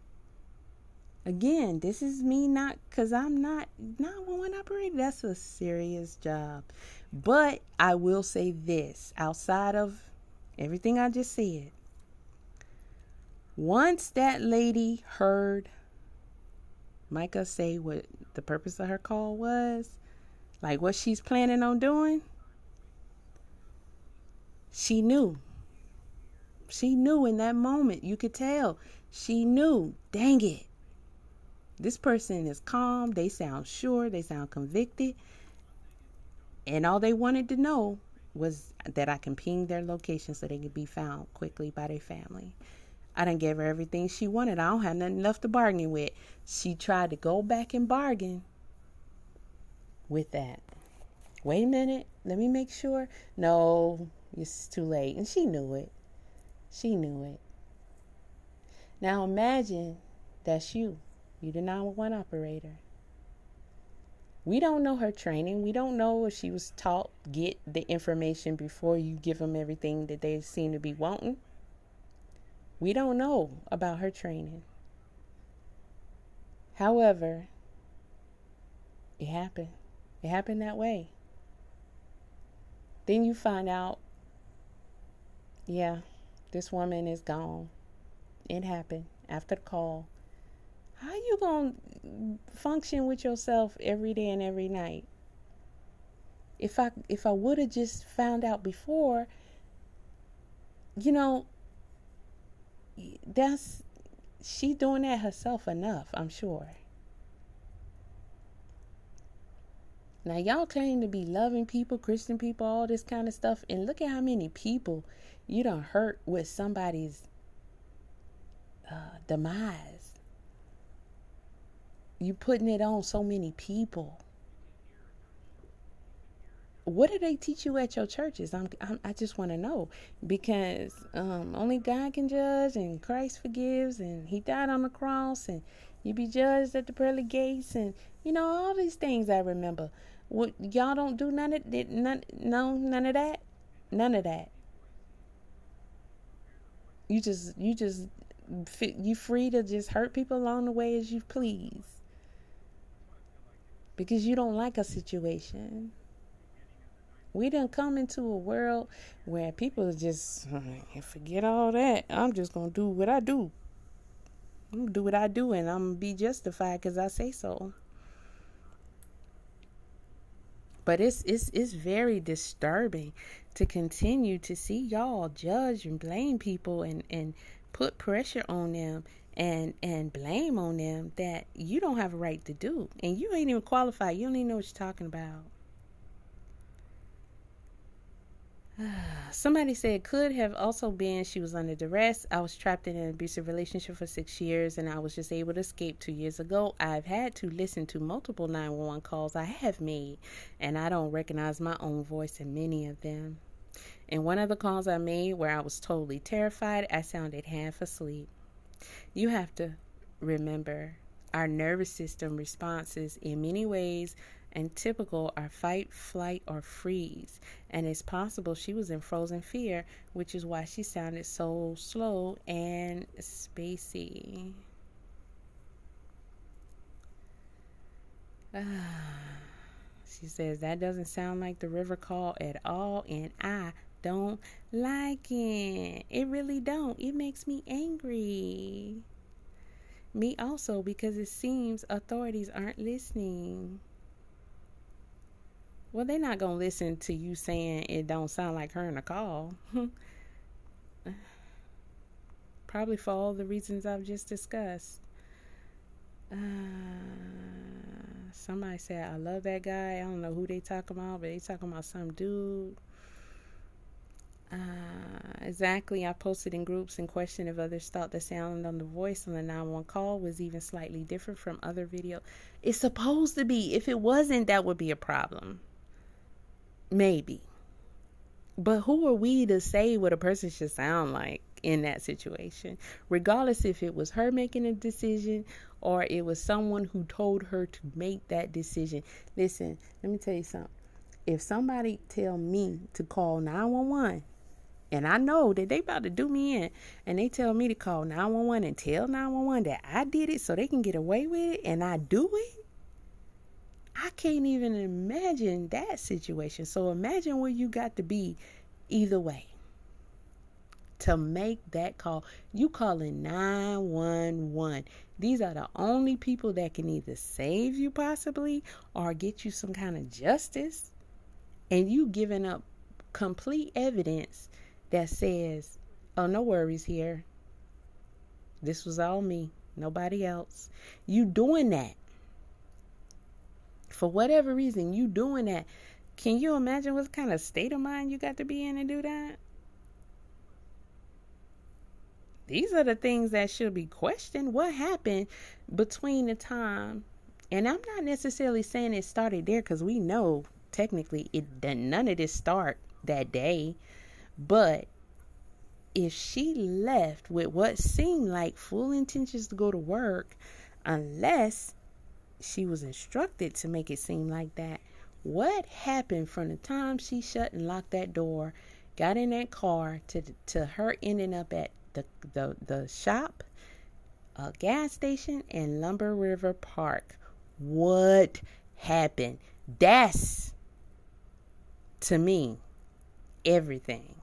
Again, this is me because I'm not 911 operator. That's a serious job. But I will say this, outside of everything I just said. Once that lady heard Mica say what the purpose of her call was, like what she's planning on doing, she knew. She knew in that moment. You could tell. She knew. Dang it. This person is calm. They sound sure. They sound convicted. And all they wanted to know was that I can ping their location so they can be found quickly by their family. I done gave her everything she wanted. I don't have nothing left to bargain with. She tried to go back and bargain with that. Wait a minute. Let me make sure. No, it's too late. And she knew it. She knew it. Now imagine that's you. You're the 911 operator. We don't know her training. We don't know if she was taught get the information before you give them everything that they seem to be wanting. We don't know about her training. However, it happened. It happened that way. Then you find out, this woman is gone. It happened after the call. How you gonna function with yourself every day and every night? If I would have just found out before, she doing that herself enough, I'm sure. Now y'all claim to be loving people, Christian people, all this kind of stuff, and look at how many people you done hurt with somebody's demise. You putting it on so many people. What do they teach you at your churches? I just want to know, because only God can judge, and Christ forgives, and He died on the cross, and you be judged at the pearly gates, and all these things I remember. What y'all don't do none of that? None of that. None of that. You free to just hurt people along the way as you please. Because you don't like a situation. We done come into a world where people just forget all that. I'm just going to do what I do. I'm going to do what I do, and I'm going to be justified because I say so. But it's very disturbing to continue to see y'all judge and blame people and put pressure on them and blame on them that you don't have a right to do. And you ain't even qualified. You don't even know what you're talking about. Somebody said could have also been she was under duress. I was trapped in an abusive relationship for 6 years and I was just able to escape 2 years ago. I've had to listen to multiple 911 calls I have made and I don't recognize my own voice in many of them. In one of the calls I made where I was totally terrified, I sounded half asleep. You have to remember our nervous system responses in many ways and typical are fight, flight, or freeze. And it's possible she was in frozen fear, which is why she sounded so slow and spacey. She says, that doesn't sound like the river call at all, and I don't like it. It really don't. It makes me angry. Me also, because it seems authorities aren't listening. Well, they're not going to listen to you saying it don't sound like her in a call. Probably for all the reasons I've just discussed. Somebody said, I love that guy. I don't know who they talking about, but they talking about some dude. Exactly. I posted in groups and questioned if others thought the sound on the voice on the 911 call was even slightly different from other videos. It's supposed to be. If it wasn't, that would be a problem. Maybe. But who are we to say what a person should sound like in that situation? Regardless if it was her making a decision or it was someone who told her to make that decision. Listen, let me tell you something. If somebody tell me to call 911 and I know that they about to do me in and they tell me to call 911 and tell 911 that I did it so they can get away with it and I do it, I can't even imagine that situation. So imagine where you got to be either way to make that call. You calling 911. These are the only people that can either save you possibly or get you some kind of justice. And you giving up complete evidence that says, oh, no worries here. This was all me, nobody else. You doing that. For whatever reason, you doing that. Can you imagine what kind of state of mind you got to be in to do that? These are the things that should be questioned. What happened between the time, and I'm not necessarily saying it started there because we know technically none of this start that day, but if she left with what seemed like full intentions to go to work, unless she was instructed to make it seem like that, what happened from the time she shut and locked that door, got in that car to her ending up at the shop, a gas station, and Lumber River Park? What happened? That's, to me, everything.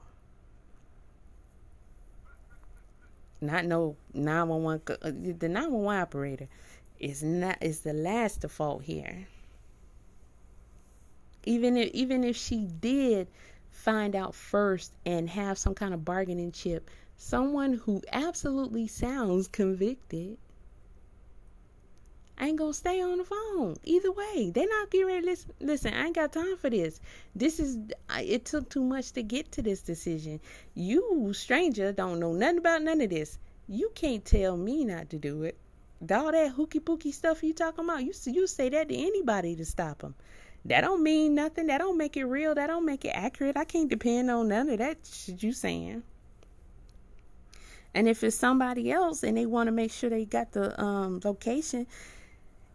Not no 911. The 911 operator is the last default here. Even if she did find out first and have some kind of bargaining chip, someone who absolutely sounds convicted ain't gonna stay on the phone. Either way, they're not getting ready to listen. I ain't got time for this. It took too much to get to this decision. You, stranger, don't know nothing about none of this. You can't tell me not to do it. All that hooky pooky stuff you talking about, you say that to anybody to stop them. That don't mean nothing. That don't make it real. That don't make it accurate. I can't depend on none of that shit you saying. And if it's somebody else and they want to make sure they got the location,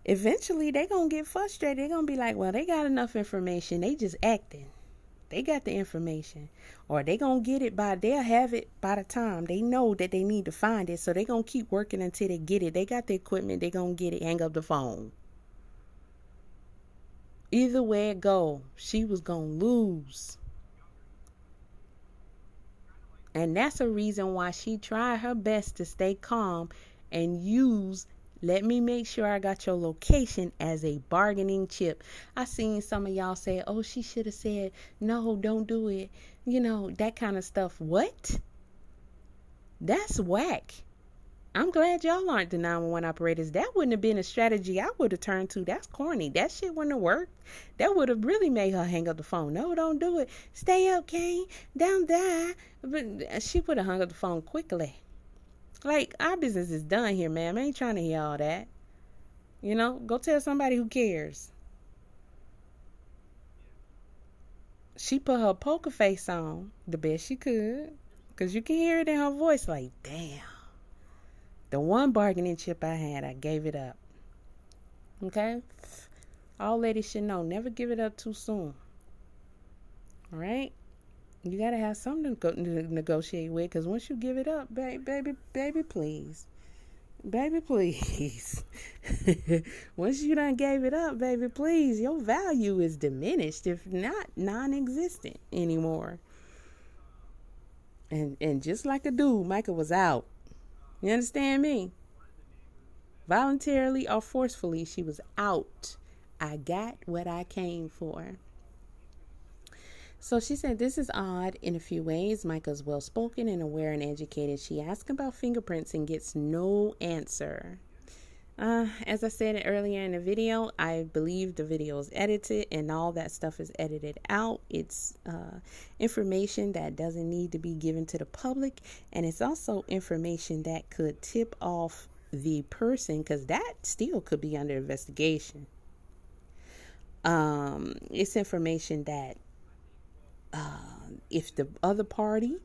eventually they gonna get frustrated. They gonna be like, well, they got enough information. They just acting. They got the information, or they gonna get it they'll have it by the time they know that they need to find it. So they gonna keep working until they get it. They got the equipment. They gonna get it. Hang up the phone. Either way it go, she was gonna lose. And that's a reason why she tried her best to stay calm and use, let me make sure I got your location, as a bargaining chip. I seen some of y'all say, oh, she should have said, no, don't do it. You know, that kind of stuff. What? That's whack. I'm glad y'all aren't the 911 operators. That wouldn't have been a strategy I would have turned to. That's corny. That shit wouldn't have worked. That would have really made her hang up the phone. No, don't do it. Stay up, Kane. Don't die. But she would have hung up the phone quickly. Like, our business is done here, ma'am. I ain't trying to hear all that. You know, go tell somebody who cares. She put her poker face on the best she could. Because you can hear it in her voice like, damn. The one bargaining chip I had, I gave it up. Okay? All ladies should know, never give it up too soon. All right? You got to have something to negotiate with, because once you give it up, baby, please. Baby, please. Once you done gave it up, baby, please, your value is diminished, if not non-existent anymore. And just like a dude, Mica was out. You understand me? Voluntarily or forcefully, she was out. I got what I came for. So she said, this is odd in a few ways. Mica's well-spoken and aware and educated. She asks about fingerprints and gets no answer. As I said earlier in the video, I believe the video is edited and all that stuff is edited out. It's information that doesn't need to be given to the public. And it's also information that could tip off the person, because that still could be under investigation. It's information that if the other party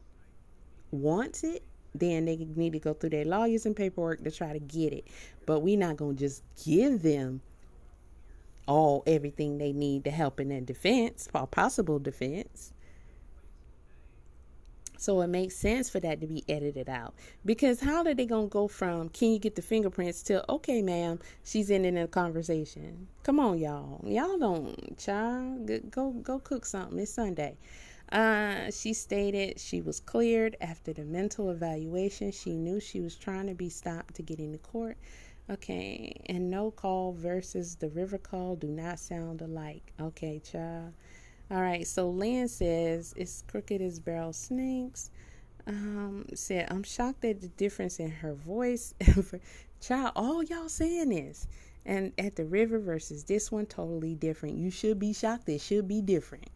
wants it, then they need to go through their lawyers and paperwork to try to get it. But we're not going to just give them everything they need to help in their defense, or possible defense. So it makes sense for that to be edited out. Because how are they going to go from, can you get the fingerprints, to, okay, ma'am, she's in a conversation. Come on, y'all. Y'all don't, child, go cook something. It's Sunday. She stated she was cleared after the mental evaluation. She knew she was trying to be stopped to get into court. Okay, and no call versus the river call do not sound alike. Okay, child. All right, so Lynn says, it's crooked as barrel snakes. Said, I'm shocked at the difference in her voice. Child, all y'all saying this. And at the river versus this one, totally different. You should be shocked. It should be different.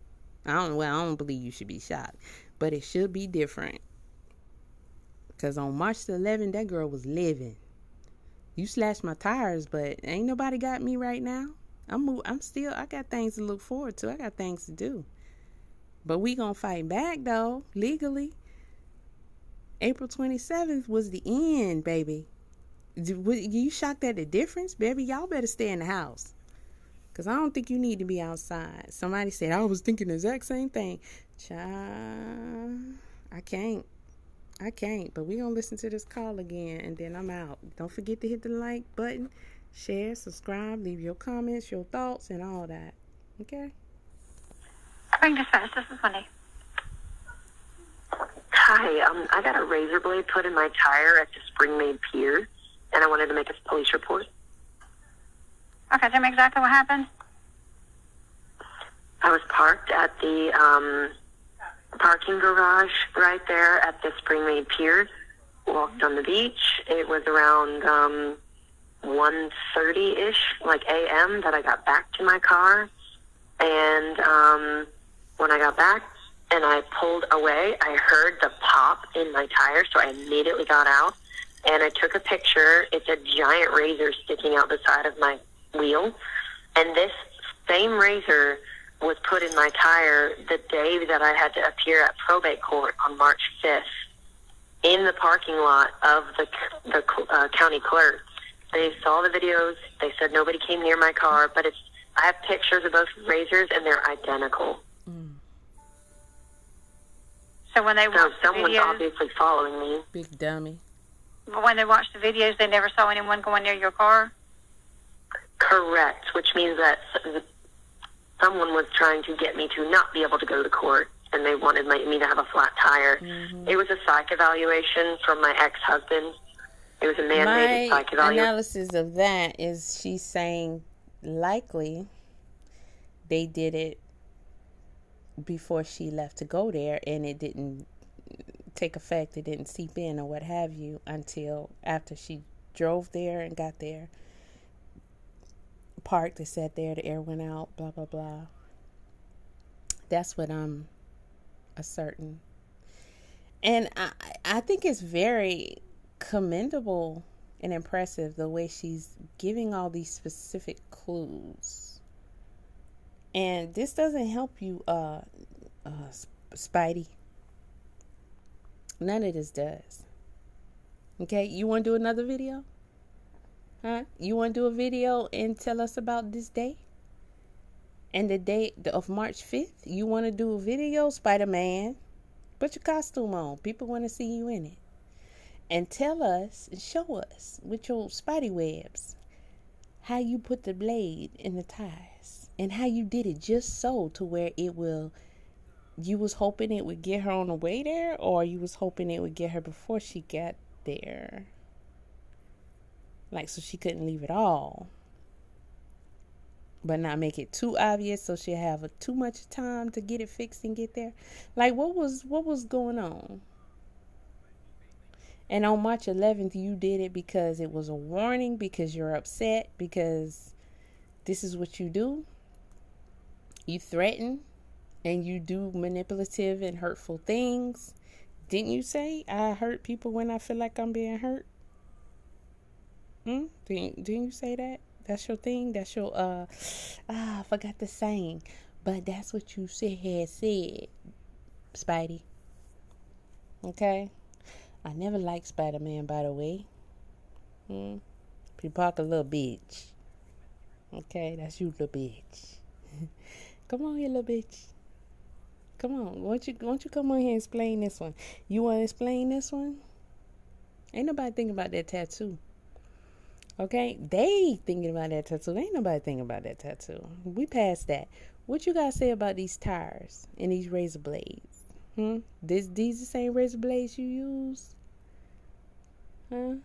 I don't believe you should be shocked. But it should be different. Because on March the 11th, that girl was living. You slashed my tires, but ain't nobody got me right now. I got things to look forward to. I got things to do. But we gonna fight back, though, legally. April 27th was the end, baby. You shocked at the difference? Baby, y'all better stay in the house. Because I don't think you need to be outside. Somebody said, I was thinking the exact same thing. Child, I can't. But we gonna listen to this call again, and then I'm out. Don't forget to hit the like button. Share, subscribe, leave your comments, your thoughts, and all that. Okay? Spring Dispatch, this is Wendy. Hi, I got a razor blade put in my tire at the Spring Pier, and I wanted to make a police report. Okay, tell me exactly what happened. I was parked at the parking garage right there at the Spring Pier. Walked on the beach. It was around 1:30-ish, like a.m., that I got back to my car. And when I got back and I pulled away, I heard the pop in my tire, so I immediately got out. And I took a picture. It's a giant razor sticking out the side of my wheel. And this same razor was put in my tire the day that I had to appear at probate court on March 5th in the parking lot of the county clerk. They saw the videos. They said nobody came near my car, but I have pictures of both razors, and they're identical. Mm. So when they watched the someone's videos, obviously following me. Big dummy. but when they watched the videos, they never saw anyone going near your car? Correct, which means that someone was trying to get me to not be able to go to court, and they wanted me to have a flat tire. Mm-hmm. It was a psych evaluation from my ex-husband. It was a mandated psych evaluation. My analysis of that is she's saying likely they did it before she left to go there, and it didn't take effect. It didn't seep in or what have you until after she drove there and got there, parked and sat there, the air went out, blah, blah, blah. That's what I'm asserting. And I think it's very commendable and impressive the way she's giving all these specific clues. And this doesn't help you, Spidey. None of this does. Okay, you want to do another video? Huh? You want to do a video and tell us about this day? And the date of March 5th? You want to do a video, Spider-Man? Put your costume on. People want to see you in it. And tell us and show us with your spidey webs how you put the blade in the tires. And how you did it just so to where it will... You was hoping it would get her on the way there, or you was hoping it would get her before she got there. Like, so she couldn't leave at all. But not make it too obvious so she'll have too much time to get it fixed and get there. Like, what was going on? And on March 11th, you did it because it was a warning, because you're upset, because this is what you do. You threaten and you do manipulative and hurtful things. Didn't you say, I hurt people when I feel like I'm being hurt? Didn't you say that? That's your thing? That's your, I forgot the saying. But that's what you had said, Spidey. Okay? I never liked Spider-Man, by the way. Peter Parker, little bitch. Okay, that's you, little bitch. Come on here, little bitch. Come on. Won't you come on here and explain this one? You want to explain this one? Ain't nobody thinking about that tattoo. Okay? They thinking about that tattoo. Ain't nobody thinking about that tattoo. We passed that. What you guys say about these tires and these razor blades? These the same razor blades you use? Huh?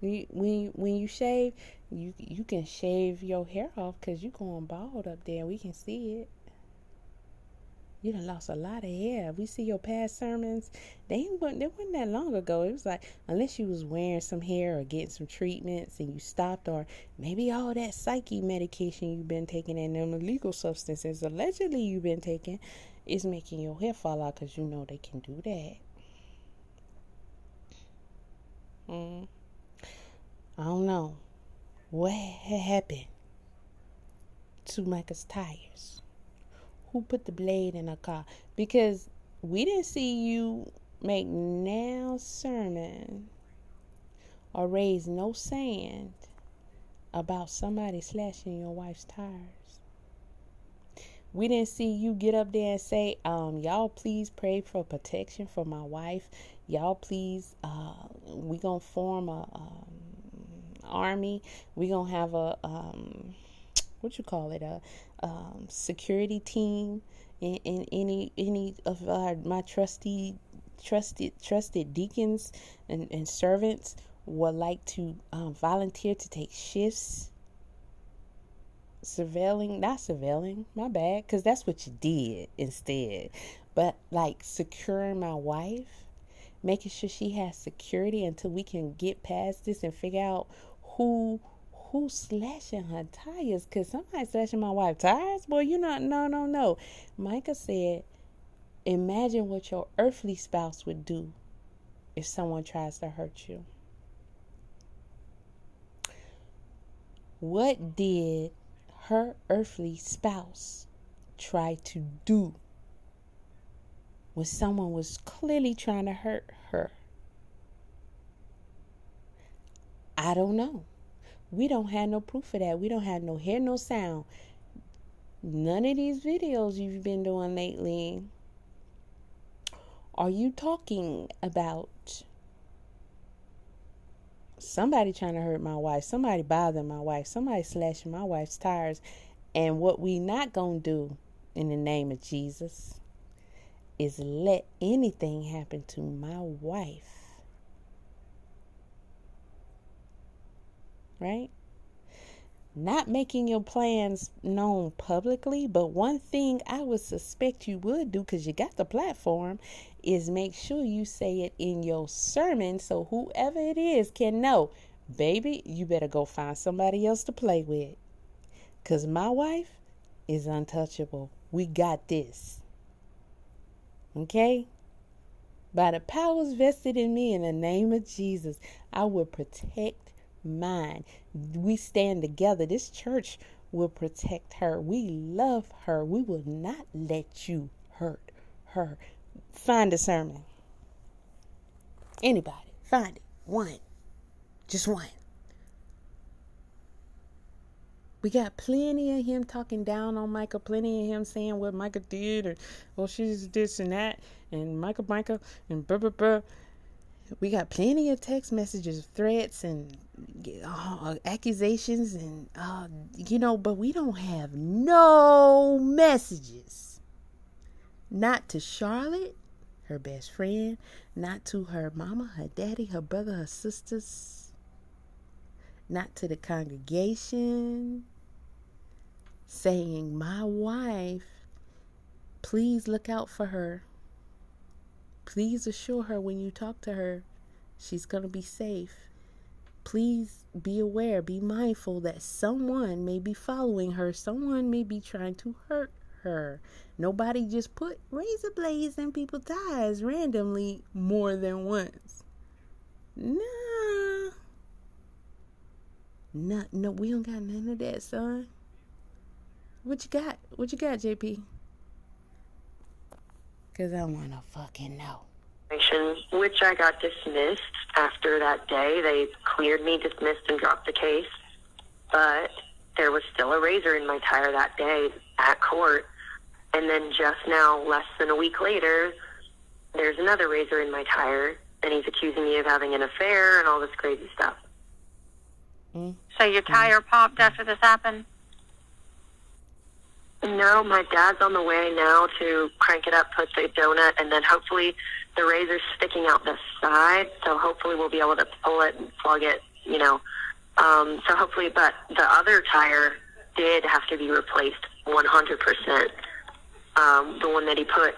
When you shave, you can shave your hair off because you going bald up there. We can see it. You done lost a lot of hair. We see your past sermons. They wasn't that long ago. It was like, unless you was wearing some hair or getting some treatments and you stopped, or maybe all that psyche medication you've been taking and them illegal substances allegedly you've been taking is making your hair fall out, because you know they can do that. I don't know what had happened to Mica's tires. Who put the blade in her car? Because we didn't see you make no sermon or raise no sand about somebody slashing your wife's tires. We didn't see you get up there and say, y'all please pray for protection for my wife. Y'all please, we gonna form a army. We gonna have a security team in any of my trusted deacons and servants would like to volunteer to take shifts not surveilling, my bad, because that's what you did instead, but like securing my wife, making sure she has security until we can get past this and figure out who's slashing her tires, because somebody's slashing my wife's tires. Boy, you're not, no. Mica said, imagine what your earthly spouse would do if someone tries to hurt you. What did her earthly spouse try to do when someone was clearly trying to hurt her? I don't know. We don't have no proof of that. We don't have no hair, no sound. None of these videos you've been doing lately are you talking about somebody trying to hurt my wife, somebody bothering my wife, somebody slashing my wife's tires. And what we not gonna do in the name of Jesus is let anything happen to my wife. Right? Not making your plans known publicly, but one thing I would suspect you would do, because you got the platform, is make sure you say it in your sermon so whoever it is can know, baby, you better go find somebody else to play with. Because my wife is untouchable. We got this. Okay? By the powers vested in me in the name of Jesus, I will protect mine. We stand together. This church will protect her. We love her. We will not let you hurt her. Find a sermon. Anybody. Find it. One. Just one. We got plenty of him talking down on Mica, plenty of him saying what Mica did, or, well, she's this and that, and Mica, and blah, blah, blah. We got plenty of text messages, threats, and accusations, and, but we don't have no messages. Not to Charlotte, her best friend, not to her mama, her daddy, her brother, her sisters, not to the congregation, saying, my wife, please look out for her. Please assure her when you talk to her, she's going to be safe. Please be aware, be mindful that someone may be following her. Someone may be trying to hurt her. Nobody just put razor blades in people's thighs randomly more than once. Nah. No, we don't got none of that, son. What you got? What you got, JP? Because I want to fucking know. Which I got dismissed after that day. They cleared me, dismissed, and dropped the case. But there was still a razor in my tire that day at court. And then just now, less than a week later, there's another razor in my tire. And he's accusing me of having an affair and all this crazy stuff. So your tire popped after this happened? No, my dad's on the way now to crank it up, put the donut, and then hopefully the razor's sticking out the side, so hopefully we'll be able to pull it and plug it, So hopefully, but the other tire did have to be replaced 100%. The one that he put,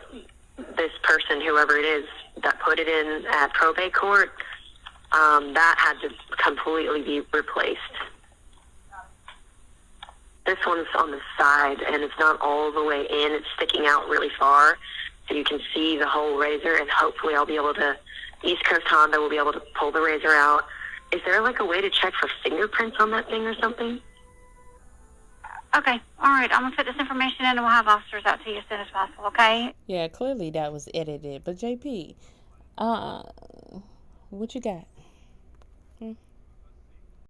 this person, whoever it is, that put it in at probate court, that had to completely be replaced. This one's on the side, and it's not all the way in. It's sticking out really far, so you can see the whole razor, and hopefully I'll be able to, East Coast Honda will be able to pull the razor out. Is there, a way to check for fingerprints on that thing or something? Okay, all right. I'm going to put this information in, and we'll have officers out to you as soon as possible, okay? Yeah, clearly that was edited. But, JP, what you got?